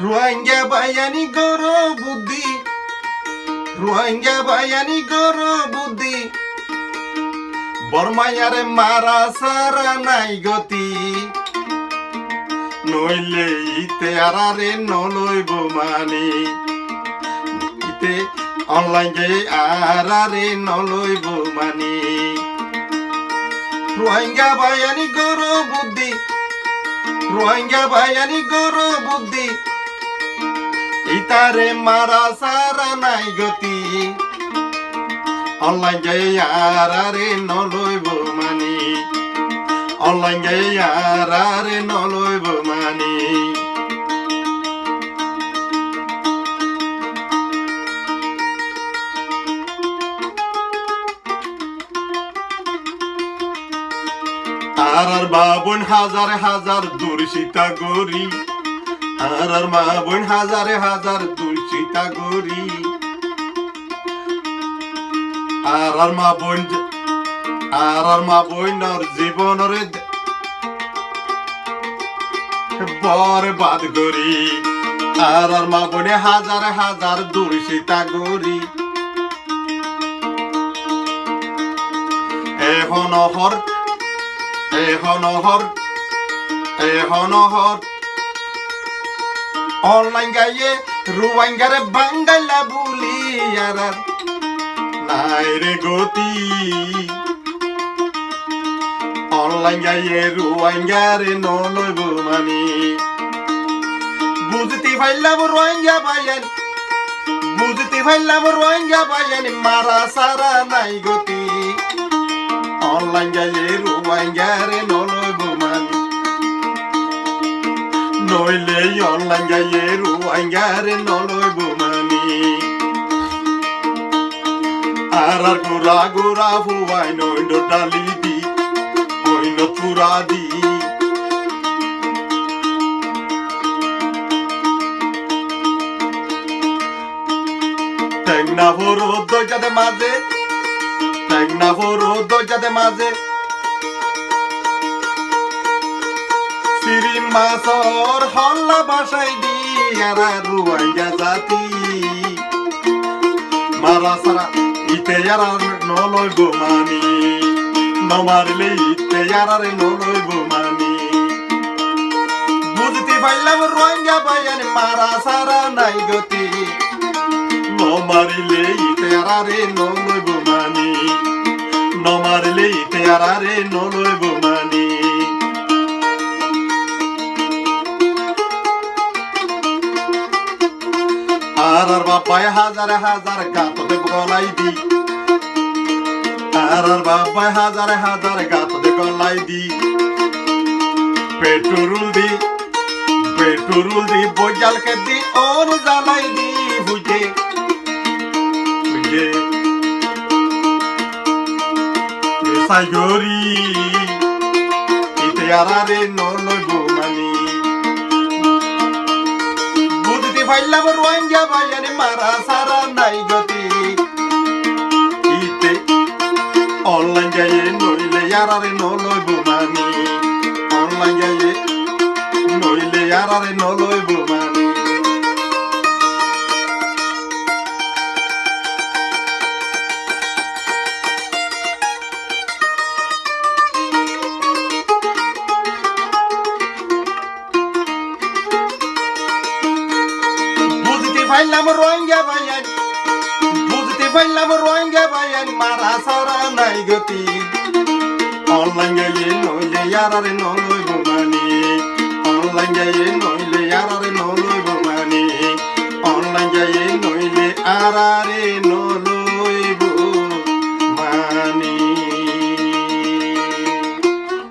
রোহিঙ্গা বায়ানি গরো বুদ্ধি, রোহিঙ্গা বায়ানি গরো বুদ্ধি, বর্মায়ারে মারা সারা নাই গতি, নইলে ইতে আরারে নলইব মানি, ইতে অনলাইন গে আরারে নলইব মানি। রোহিঙ্গা বায়ানি গরো বুদ্ধি, রোহিঙ্গা বায়ানি গরো বুদ্ধি, ইতারে মারা সারা নাই গতি, অনলাইন গে আরারে নলইব মানি, অনলাইন গে আরারে নলইব মানি। আর মা বোন হাজার হাজার দুর্শিতা গরি, আর মা বোন হাজার হাজার দুর্শিতা গরি, আর মা বোন, আর মা বোনর জীবনরে বরবাদ গরি, আর মা বোনে হাজার হাজার দুর্শিতা গরি। এখন হর, এখন হর, এখন হর অনলাইন গাইয়ে রোহিঙ্গারে বাঙ্গাইলা বুলি আর নাই রে গতি, অনলাইন গাইয়ে রোহিঙ্গারে নলইব মানি। বুঝতে পারলাম রোহিঙ্গা বায়ান, বুঝতে পারলাম রোহিঙ্গা বায়ান মারা সারা নাই গতি, অনলাইন গাইয়ে রোহিঙ্গারে নলইব মানি, নইলে অনলাইন গাইয়ে রোহিঙ্গারে নলইব মানি। আর গোরা গোরা ফুয়াই নইন ডালি দি, ওইন চূড়া দি, টেংনা ভরো দইজাতে মাঝে, টেংনা ভরো দইজাতে মাঝে, সিরি মাছর হল্লা বাসাই দি আর রোহিঙ্গা জাতি, মারা সারা ইতে আর নলইব মানি, নমারলে ইতে আর নলইব মানি। বুঝতে পারলাম রোহিঙ্গা বায়ান মারা সারা নাই গতি, নমারিলে ইতে আর নলইব মানি, নমারলে ইতে আর নলইব মানি। আর বাবাই হাজার হাজার গাততে গলাই দি, আর বাবাই হাজার হাজার গাততে গলাই দি, পেট্রোল দি, পেট্রোল দি বইজালকে দি ওর জ্বালাই দি, বুঝে বুঝে সাইগরি ইতে আরারে নলইব মানি। বুঝতে পারলাম রোহিঙ্গা বায়ানে মারা সারা নাই গতি, ইতে অনলাইন গাইয়ে নইলে আরারে নলইব মানি, অনলাইন গাইয়ে নইলে আরারে নলইব মানি। পাইলাম রোহিঙ্গা বায়ান, বুঝতে পারলাম রোহিঙ্গা বায়ান মারা সারা নাই গতি, অনলাইন গাইয়ে নইলে আরারে নলইব মানি, অনলাইন গাইয়ে নইলে আরারে নলইব মানি, অনলাইন গাইয়ে নইলে আরারে